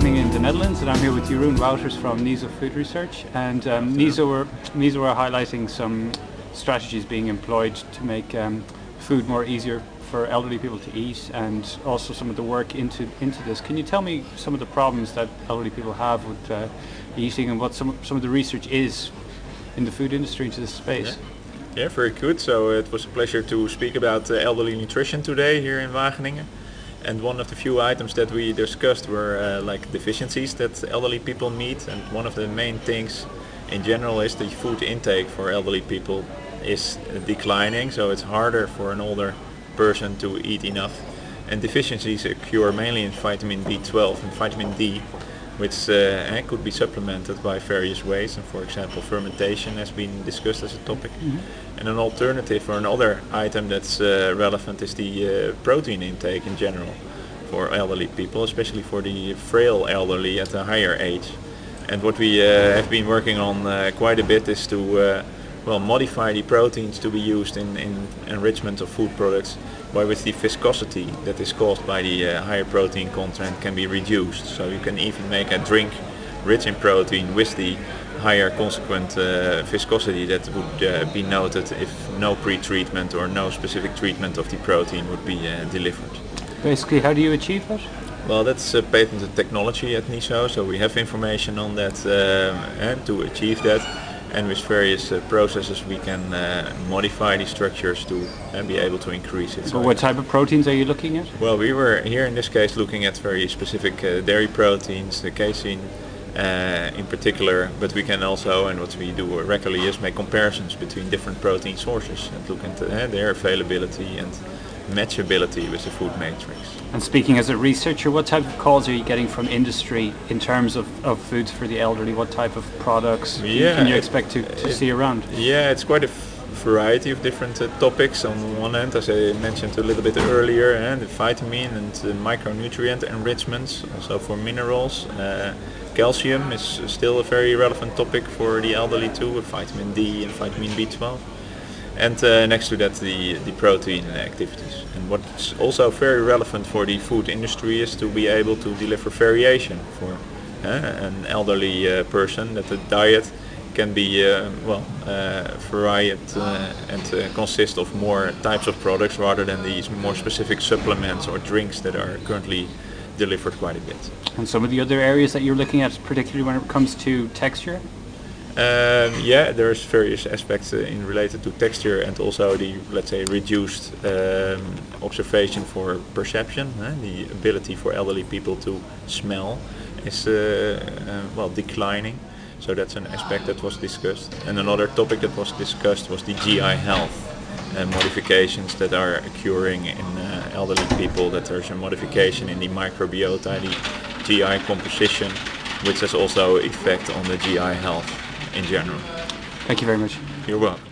Wageningen in the Netherlands, and I'm here with Jeroen Wouters from NIZO Food Research. And NIZO are highlighting some strategies being employed to make food more easier for elderly people to eat, and also some of the work into this. Can you tell me some of the problems that elderly people have with eating, and what some of the research is in the food industry into this space? Yeah, very good. So it was a pleasure to speak about elderly nutrition today here in Wageningen. And one of the few items that we discussed were like deficiencies that elderly people meet. And one of the main things in general is the food intake for elderly people is declining. So it's harder for an older person to eat enough. And deficiencies occur mainly in vitamin B12 and vitamin D, which could be supplemented by various ways, and for example fermentation has been discussed as a topic. And an alternative or another item that's relevant is the protein intake in general for elderly people, especially for the frail elderly at a higher age. And what we have been working on quite a bit is to modify the proteins to be used in enrichment of food products, by which the viscosity that is caused by the higher protein content can be reduced. So you can even make a drink rich in protein with the higher consequent viscosity that would be noted if no pre-treatment or no specific treatment of the protein would be delivered. Basically, how do you achieve that? Well, that's patented technology at NIZO, so we have information on that, and to achieve that. And with various processes we can modify the structures to be able to increase it. So what type of proteins are you looking at? Well, we were here in this case looking at very specific dairy proteins, the casein in particular, but we can also, and what we do regularly, is make comparisons between different protein sources and look into their availability and matchability with the food matrix. And speaking as a researcher, what type of calls are you getting from industry in terms of foods for the elderly? What type of products can you expect to see around? Yeah, it's quite a variety of different topics. On one hand, as I mentioned a little bit earlier, the vitamin and micronutrient enrichments, also for minerals. Calcium is still a very relevant topic for the elderly too, with vitamin D and vitamin B12. And next to that, the protein activities. And what's also very relevant for the food industry is to be able to deliver variation for an elderly person, that the diet can be varied and consist of more types of products rather than these more specific supplements or drinks that are currently delivered quite a bit. And some of the other areas that you're looking at, particularly when it comes to texture? There's various aspects in related to texture, and also the, let's say, reduced observation for perception. The ability for elderly people to smell is declining. So that's an aspect that was discussed. And another topic that was discussed was the GI health modifications that are occurring in elderly people. That there's a modification in the microbiota, the GI composition, which has also effect on the GI health in general. Thank you very much. You're welcome.